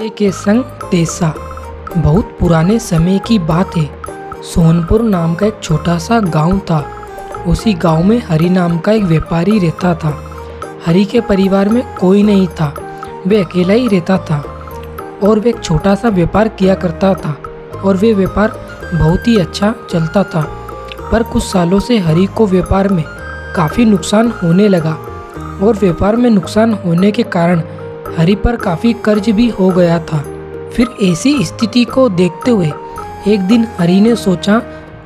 के संग तेसा। बहुत पुराने समय की बात है। सोनपुर नाम का एक छोटा सा गांव था। उसी गांव में हरि नाम का एक व्यापारी रहता था। हरि के परिवार में कोई नहीं था, वे अकेला ही रहता था और वे एक छोटा सा व्यापार किया करता था और वे व्यापार बहुत ही अच्छा चलता था। पर कुछ सालों से हरि को व्यापार में काफ़ी नुकसान होने लगा और व्यापार में नुकसान होने के कारण हरि पर काफ़ी कर्ज भी हो गया था। फिर ऐसी स्थिति को देखते हुए एक दिन हरि ने सोचा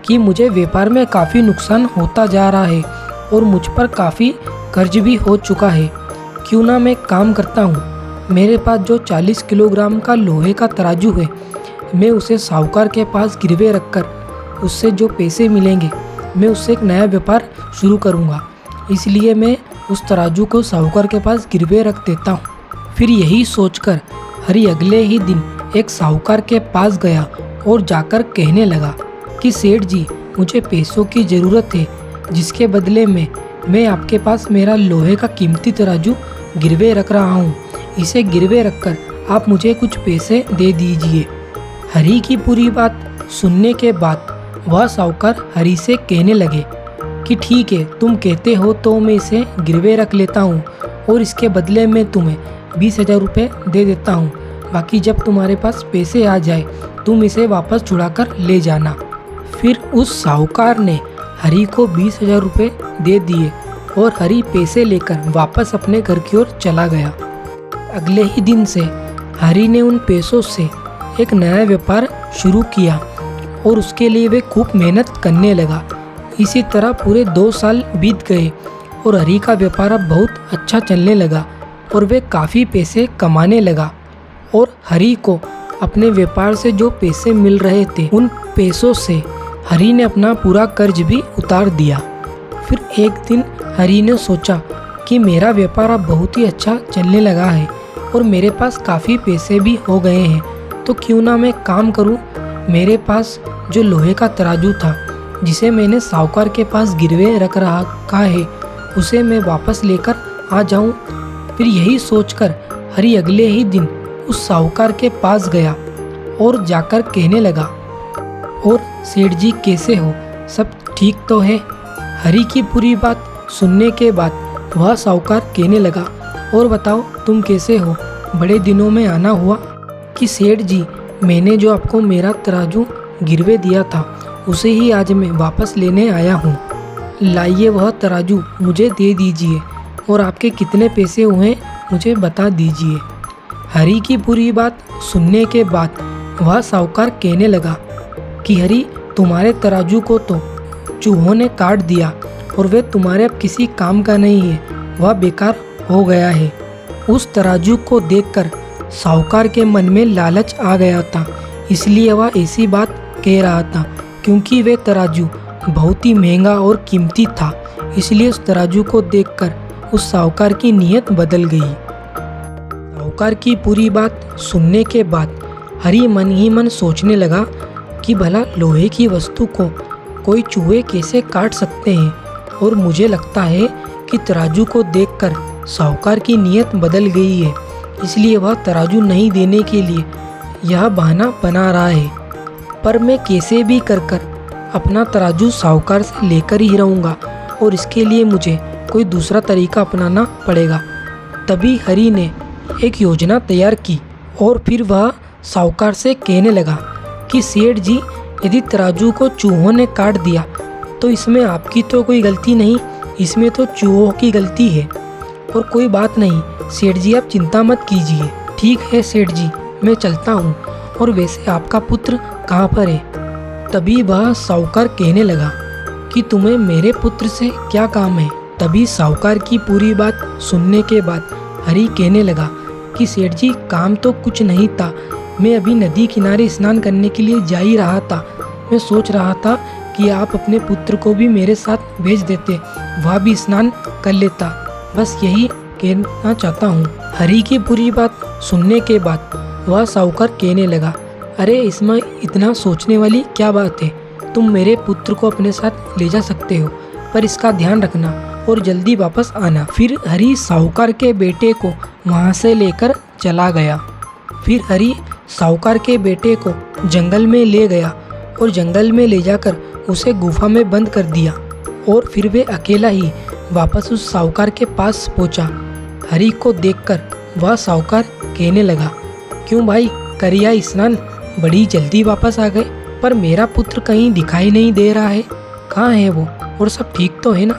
कि मुझे व्यापार में काफ़ी नुकसान होता जा रहा है और मुझ पर काफ़ी कर्ज भी हो चुका है। क्यों ना मैं काम करता हूँ, मेरे पास जो 40 किलोग्राम का लोहे का तराजू है, मैं उसे साहूकार के पास गिरवे रखकर उससे जो पैसे मिलेंगे मैं उससे एक नया व्यापार शुरू करूँगा। इसलिए मैं उस तराजू को साहूकार के पास गिरवे रख देता हूँ। फिर यही सोचकर हरि अगले ही दिन एक साहूकार के पास गया और जाकर कहने लगा कि सेठ जी, मुझे पैसों की ज़रूरत है, जिसके बदले में मैं आपके पास मेरा लोहे का कीमती तराजू गिरवे रख रहा हूँ। इसे गिरवे रखकर आप मुझे कुछ पैसे दे दीजिए। हरि की पूरी बात सुनने के बाद वह साहूकार हरि से कहने लगे कि ठीक है, तुम कहते हो तो मैं इसे गिरवे रख लेता हूँ और इसके बदले में तुम्हें 20,000 रुपये दे देता हूँ। बाकी जब तुम्हारे पास पैसे आ जाए तुम इसे वापस छुड़ाकर ले जाना। फिर उस साहूकार ने हरि को 20,000 रुपये दे दिए और हरि पैसे लेकर वापस अपने घर की ओर चला गया। अगले ही दिन से हरि ने उन पैसों से एक नया व्यापार शुरू किया और उसके लिए वे खूब मेहनत करने लगा। इसी तरह पूरे 2 साल बीत गए और हरि का व्यापार अब बहुत अच्छा चलने लगा और वे काफ़ी पैसे कमाने लगा। और हरि को अपने व्यापार से जो पैसे मिल रहे थे, उन पैसों से हरि ने अपना पूरा कर्ज भी उतार दिया। फिर एक दिन हरि ने सोचा कि मेरा व्यापार अब बहुत ही अच्छा चलने लगा है और मेरे पास काफ़ी पैसे भी हो गए हैं, तो क्यों ना मैं काम करूं। मेरे पास जो लोहे का तराजू था, जिसे मैंने साहूकार के पास गिरवे रख रखा है, उसे मैं वापस लेकर आ जाऊं। फिर यही सोचकर हरि अगले ही दिन उस साहूकार के पास गया और जाकर कहने लगा, और सेठ जी कैसे हो, सब ठीक तो है। हरि की पूरी बात सुनने के बाद वह साहूकार कहने लगा, और बताओ तुम कैसे हो, बड़े दिनों में आना हुआ। कि सेठ जी, मैंने जो आपको मेरा तराजू गिरवे दिया था उसे ही आज मैं वापस लेने आया हूँ। लाइए वह तराजू मुझे दे दीजिए और आपके कितने पैसे हुए मुझे बता दीजिए। हरि की पूरी बात सुनने के बाद वह साहूकार कहने लगा कि हरि, तुम्हारे तराजू को तो चूहों ने काट दिया और वे तुम्हारे अब किसी काम का नहीं है, वह बेकार हो गया है। उस तराजू को देखकर साहूकार के मन में लालच आ गया था, इसलिए वह ऐसी बात कह रहा था, क्योंकि वे तराजू बहुत ही महंगा और कीमती था। इसलिए उस तराजू को देखकर उस साहूकार की नीयत बदल गई। साहूकार की पूरी बात सुनने के बाद हरि मन ही मन सोचने लगा कि भला लोहे की वस्तु को कोई चूहे कैसे काट सकते हैं, और मुझे लगता है कि तराजू को देखकर साहूकार की नीयत बदल गई है, इसलिए वह तराजू नहीं देने के लिए यह बहाना बना रहा है। पर मैं कैसे भी कर अपना तराजू साहूकार से लेकर ही रहूँगा और इसके लिए मुझे कोई दूसरा तरीका अपनाना पड़ेगा। तभी हरि ने एक योजना तैयार की और फिर वह साहूकार से कहने लगा कि सेठ जी, यदि तराजू को चूहों ने काट दिया तो इसमें आपकी तो कोई गलती नहीं, इसमें तो चूहों की गलती है। और कोई बात नहीं सेठ जी, आप चिंता मत कीजिए। ठीक है सेठ जी, मैं चलता हूँ। और वैसे आपका पुत्र कहाँ पर है? तभी वह साहूकार कहने लगा कि तुम्हें मेरे पुत्र से क्या काम है। तभी साहूकार की पूरी बात सुनने के बाद हरि कहने लगा कि सेठ जी, काम तो कुछ नहीं था, मैं अभी नदी किनारे स्नान करने के लिए जा ही रहा था। मैं सोच रहा था कि आप अपने पुत्र को भी मेरे साथ भेज देते, वह भी स्नान कर लेता। बस यही कहना चाहता हूँ। हरि की पूरी बात सुनने के बाद वह साहूकार कहने लगा, अरे इसमें इतना सोचने वाली क्या बात है, तुम मेरे पुत्र को अपने साथ ले जा सकते हो, पर इसका ध्यान रखना और जल्दी वापस आना। फिर हरि साहूकार के बेटे को वहाँ से लेकर चला गया। फिर हरी साहूकार के बेटे को जंगल में ले गया और जंगल में ले जाकर उसे गुफा में बंद कर दिया और फिर वे अकेला ही वापस उस साहूकार के पास पहुंचा। हरी को देखकर वह साहूकार कहने लगा, क्यों भाई, करिया स्नान, बड़ी जल्दी वापस आ गए, पर मेरा पुत्र कहीं दिखाई नहीं दे रहा है, कहाँ है वो, और सब ठीक तो है ना।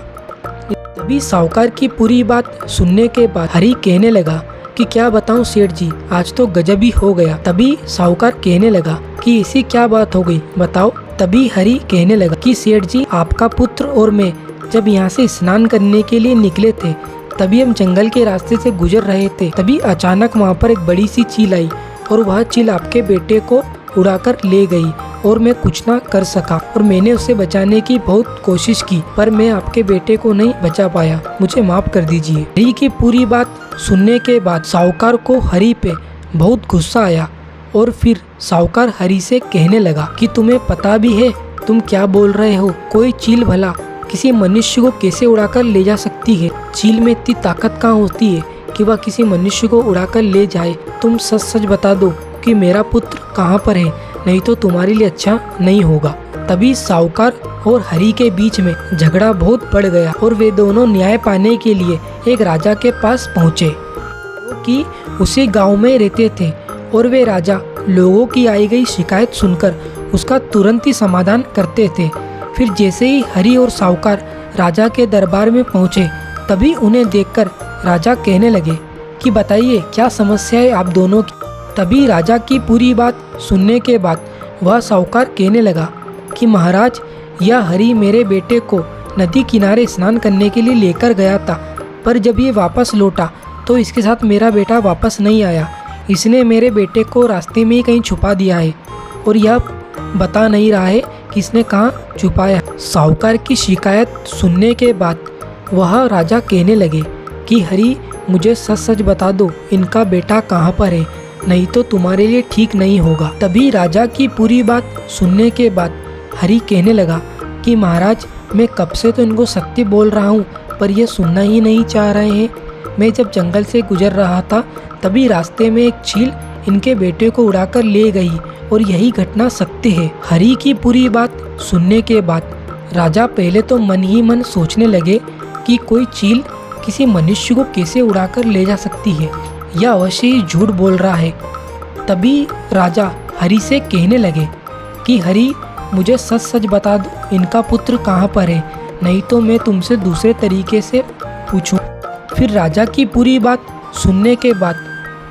तभी साहूकार की पूरी बात सुनने के बाद हरी कहने लगा कि क्या बताऊं सेठ जी, आज तो गजब ही हो गया। तभी साहूकार कहने लगा कि ऐसी क्या बात हो गई, बताओ। तभी हरी कहने लगा कि सेठ जी, आपका पुत्र और मैं जब यहाँ से स्नान करने के लिए निकले थे, तभी हम जंगल के रास्ते से गुजर रहे थे। तभी अचानक वहाँ पर एक बड़ी सी चील आई और वह चील आपके बेटे को उड़ाकर ले गई और मैं कुछ ना कर सका और मैंने उसे बचाने की बहुत कोशिश की, पर मैं आपके बेटे को नहीं बचा पाया, मुझे माफ कर दीजिए। हरी की पूरी बात सुनने के बाद साहूकार को हरी पे बहुत गुस्सा आया और फिर साहूकार हरी से कहने लगा कि तुम्हें पता भी है तुम क्या बोल रहे हो, कोई चील भला किसी मनुष्य को कैसे उड़ाकर ले जा सकती है। चील में इतनी ताकत कहाँ होती है कि वह किसी मनुष्य को उड़ाकर ले जाए। तुम सच सच बता दो कि मेरा पुत्र कहाँ पर है, नहीं तो तुम्हारे लिए अच्छा नहीं होगा। तभी साहूकार और हरी के बीच में झगड़ा बहुत बढ़ गया और वे दोनों न्याय पाने के लिए एक राजा के पास पहुँचे, जो कि उसी गांव में रहते थे, और वे राजा लोगों की आई गई शिकायत सुनकर उसका तुरंत ही समाधान करते थे। फिर जैसे ही हरी और साहूकार राजा के दरबार में पहुँचे, तभी उन्हें देखकर राजा कहने लगे कि बताइए क्या समस्या है आप दोनों की। तभी राजा की पूरी बात सुनने के बाद वह साहूकार कहने लगा कि महाराज, यह हरी मेरे बेटे को नदी किनारे स्नान करने के लिए लेकर गया था, पर जब ये वापस लौटा तो इसके साथ मेरा बेटा वापस नहीं आया। इसने मेरे बेटे को रास्ते में ही कहीं छुपा दिया है और यह बता नहीं रहा है कि इसने कहाँ छुपाया। साहूकार की शिकायत सुनने के बाद वह राजा कहने लगे कि हरी, मुझे सच सच बता दो इनका बेटा कहाँ पर है, नहीं तो तुम्हारे लिए ठीक नहीं होगा। तभी राजा की पूरी बात सुनने के बाद हरी कहने लगा कि महाराज, मैं कब से तो इनको सत्य बोल रहा हूँ, पर यह सुनना ही नहीं चाह रहे हैं। मैं जब जंगल से गुजर रहा था, तभी रास्ते में एक चील इनके बेटे को उड़ाकर ले गई और यही घटना सत्य है। हरी की पूरी बात सुनने के बाद राजा पहले तो मन ही मन सोचने लगे कि कोई चील किसी मनुष्य को कैसे उड़ाकर ले जा सकती है, यह अवश्य ही झूठ बोल रहा है। तभी राजा हरी से कहने लगे कि हरी, मुझे सच सच बता दो इनका पुत्र कहाँ पर है, नहीं तो मैं तुमसे दूसरे तरीके से पूछूं। फिर राजा की पूरी बात सुनने के बाद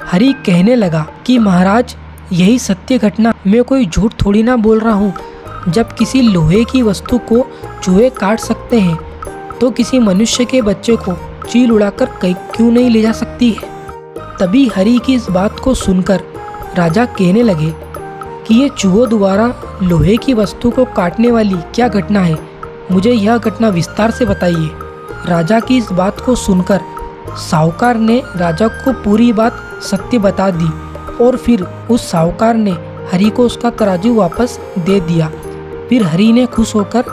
हरी कहने लगा कि महाराज, यही सत्य घटना, मैं कोई झूठ थोड़ी ना बोल रहा हूँ। जब किसी लोहे की वस्तु को चूहे काट सकते हैं, तो किसी मनुष्य के बच्चे को चील उड़ाकर कहीं क्यों नहीं ले जा सकती है। तभी हरी की इस बात को सुनकर राजा कहने लगे कि ये चूहों द्वारा लोहे की वस्तु को काटने वाली क्या घटना है, मुझे यह घटना विस्तार से बताइए। राजा की इस बात को सुनकर साहूकार ने राजा को पूरी बात सत्य बता दी और फिर उस साहूकार ने हरी को उसका तराजू वापस दे दिया। फिर हरी ने खुश होकर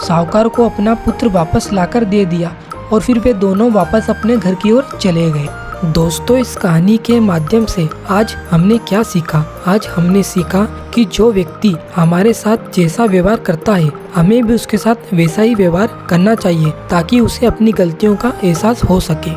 साहूकार को अपना पुत्र वापस लाकर दे दिया और फिर वे दोनों वापस अपने घर की ओर चले गए। दोस्तों, इस कहानी के माध्यम से आज हमने क्या सीखा? आज हमने सीखा कि जो व्यक्ति हमारे साथ जैसा व्यवहार करता है, हमें भी उसके साथ वैसा ही व्यवहार करना चाहिए, ताकि उसे अपनी गलतियों का एहसास हो सके।